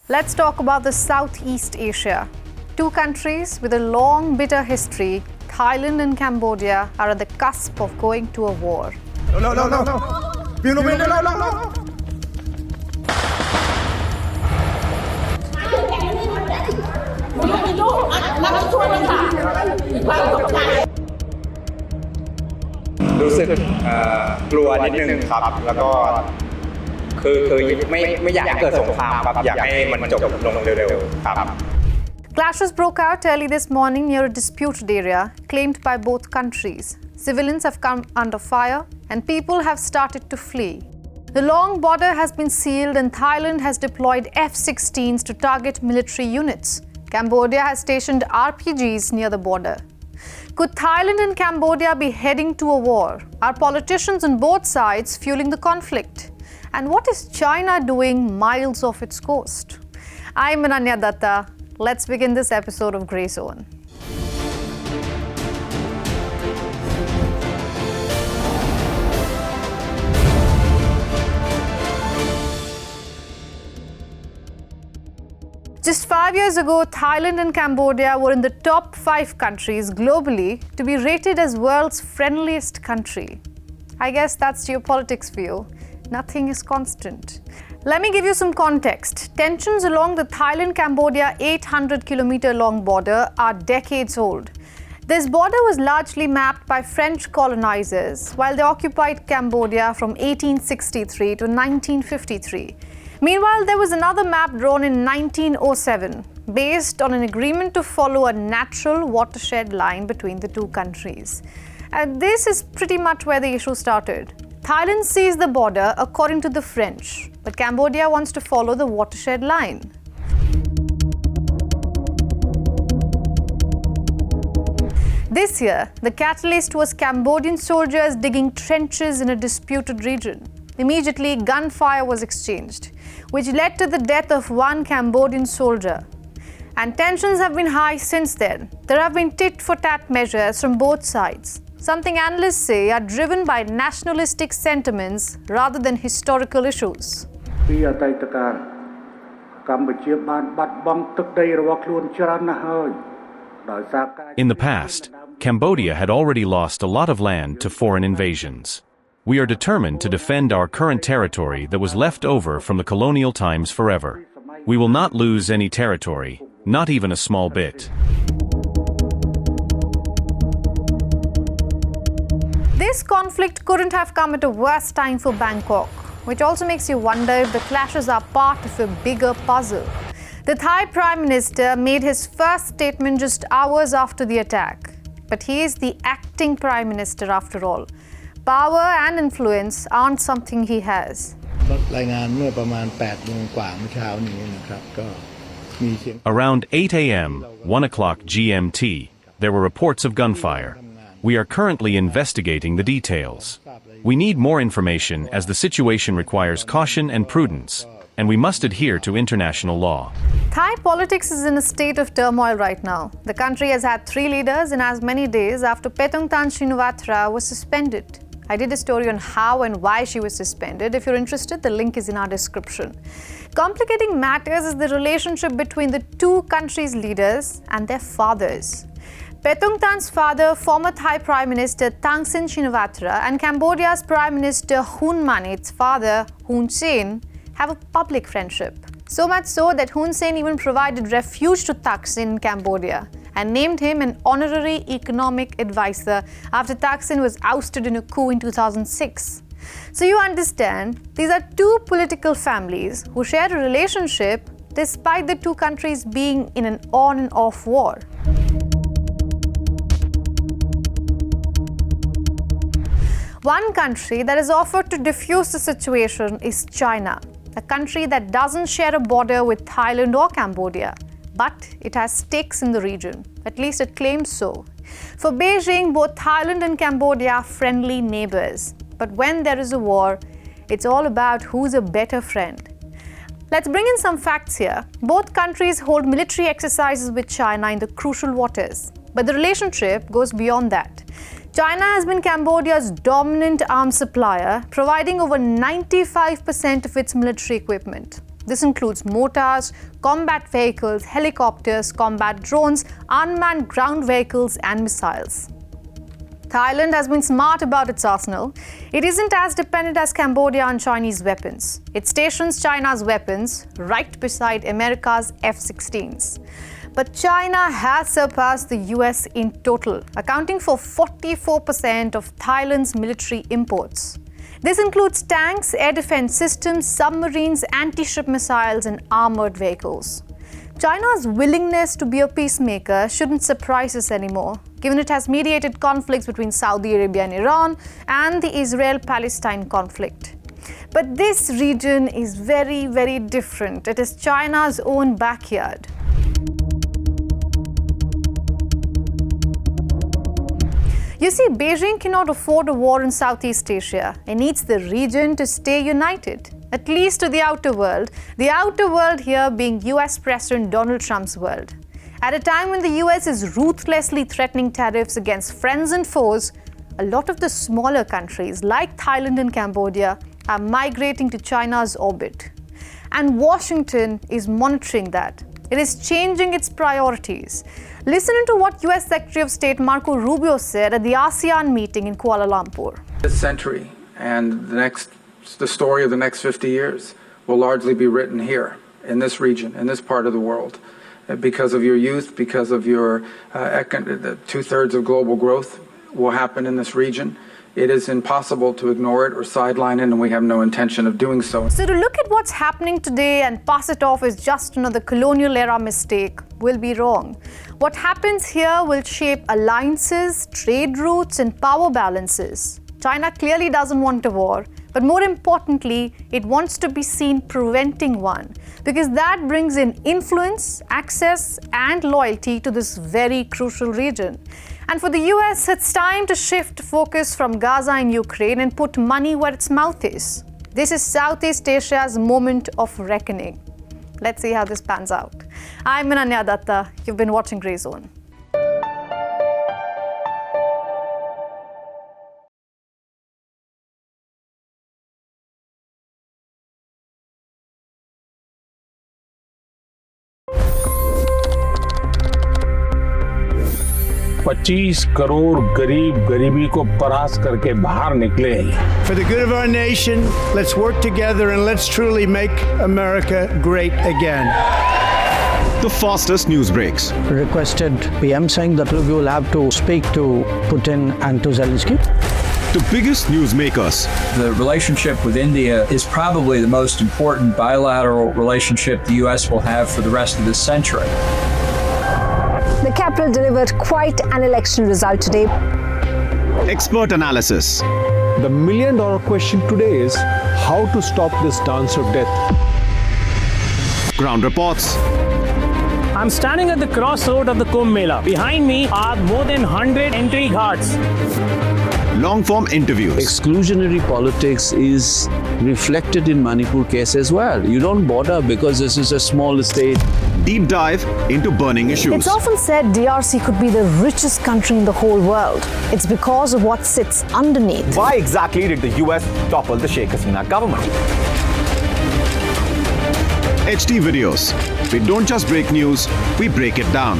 Let's talk about the Southeast Asia. Two countries with a long, bitter history, Thailand and Cambodia, are at the cusp of going to a war. No.รู้สึกกลัวนิดนึงครับแล้วก็คือไม่อยากให้เกิดสงครามครับอยากให้มันจบลงเร็วๆครับ Clashes broke out early this morning near a disputed area claimed by both countries. Civilians have come under fire and people have started to flee. The long border has been sealed and Thailand has deployed F-16s to target military units. Cambodia has stationed RPGs near the border. Could Thailand and Cambodia be heading to a war? Are politicians on both sides fueling the conflict? And what is China doing miles off its coast? I'm Ananya Dutta. Let's begin this episode of Grey Zone. Just 5 years ago, Thailand and Cambodia were in the top 5 countries globally to be rated as world's friendliest country. I guess that's geopolitics for you. Nothing is constant. Let me give you some context. Tensions along the Thailand-Cambodia 800-kilometer long border are decades old. This border was largely mapped by French colonizers while they occupied Cambodia from 1863 to 1953. Meanwhile, there was another map drawn in 1907 based on an agreement to follow a natural watershed line between the two countries. And this is pretty much where the issue started. Thailand sees the border according to the French, but Cambodia wants to follow the watershed line. This year, the catalyst was Cambodian soldiers digging trenches in a disputed region. Immediately, gunfire was exchanged, which led to the death of one Cambodian soldier. And tensions have been high since then. There have been tit-for-tat measures from both sides, something analysts say are driven by nationalistic sentiments rather than historical issues. In the past, Cambodia had already lost a lot of land to foreign invasions. We are determined to defend our current territory that was left over from the colonial times forever. We will not lose any territory, not even a small bit. This conflict couldn't have come at a worse time for Bangkok, which also makes you wonder if the clashes are part of a bigger puzzle. The Thai Prime Minister made his first statement just hours after the attack. But he is the acting Prime Minister after all. Power and influence aren't something he has. Around 8 a.m., 1 o'clock GMT, there were reports of gunfire. We are currently investigating the details. We need more information as the situation requires caution and prudence, and we must adhere to international law. Thai politics is in a state of turmoil right now. The country has had 3 leaders in as many days after Paetongtarn Shinawatra was suspended. I did a story on how and why she was suspended. If you're interested, the link is in our description. Complicating matters is the relationship between the two countries' leaders and their fathers. Paetongtarn's father, former Thai Prime Minister Thaksin Shinawatra, and Cambodia's Prime Minister Hun Manit's father, Hun Sen, have a public friendship. So much so that Hun Sen even provided refuge to Thaksin in Cambodia and named him an honorary economic advisor after Thaksin was ousted in a coup in 2006. So you understand, these are two political families who share a relationship despite the two countries being in an on and off war. One country that has offered to defuse the situation is China, a country that doesn't share a border with Thailand or Cambodia. But it has stakes in the region. At least it claims so. For Beijing, both Thailand and Cambodia are friendly neighbors. But when there is a war, it's all about who's a better friend. Let's bring in some facts here. Both countries hold military exercises with China in the crucial waters. But the relationship goes beyond that. China has been Cambodia's dominant arms supplier, providing over 95% of its military equipment. This includes mortars, combat vehicles, helicopters, combat drones, unmanned ground vehicles, and missiles. Thailand has been smart about its arsenal. It isn't as dependent as Cambodia on Chinese weapons. It stations China's weapons right beside America's F-16s. But China has surpassed the US in total, accounting for 44% of Thailand's military imports. This includes tanks, air defense systems, submarines, anti-ship missiles, and armored vehicles. China's willingness to be a peacemaker shouldn't surprise us anymore, given it has mediated conflicts between Saudi Arabia and Iran and the Israel-Palestine conflict. But this region is very, very different. It is China's own backyard. You see, Beijing cannot afford a war in Southeast Asia. It needs the region to stay united, at least to the outer world here being US President Donald Trump's world. At a time when the US is ruthlessly threatening tariffs against friends and foes, a lot of the smaller countries like Thailand and Cambodia are migrating to China's orbit. And Washington is monitoring that. It is changing its priorities. Listen to what US Secretary of State Marco Rubio said at the ASEAN meeting in Kuala Lumpur. This century and the story of the next 50 years will largely be written here, in this region, in this part of the world. Because of your youth, because of your the 2/3 of global growth will happen in this region. It is impossible to ignore it or sideline it, and we have no intention of doing so. So to look at what's happening today and pass it off as just another colonial-era mistake will be wrong. What happens here will shape alliances, trade routes, and power balances. China clearly doesn't want a war, but more importantly, it wants to be seen preventing one, because that brings in influence, access, and loyalty to this very crucial region. And for the US, it's time to shift focus from Gaza and Ukraine and put money where its mouth is. This is Southeast Asia's moment of reckoning. Let's see how this pans out. I'm Ananya Dutta. You've been watching Grey Zone. $25 crore गरीब गरीबी को परास्त करके बाहर निकले। For the good of our nation, let's work together and let's truly make America great again. The fastest news breaks. Requested PM saying that we will have to speak to Putin and to Zelensky. The biggest news makers. The relationship with India is probably the most important bilateral relationship the US will have for the rest of this century. The capital delivered quite an election result today. Expert analysis. The million-dollar question today is how to stop this dance of death. Ground reports. I'm standing at the crossroad of the Kumbh Mela. Behind me are more than 100 entry guards. Long-form interviews. Exclusionary politics is reflected in Manipur case as well. You don't bother because this is a small state. Deep dive into burning issues. It's often said DRC could be the richest country in the whole world. It's because of what sits underneath. Why exactly did the US topple the Sheikh Hasina government? HD videos. We don't just break news, we break it down.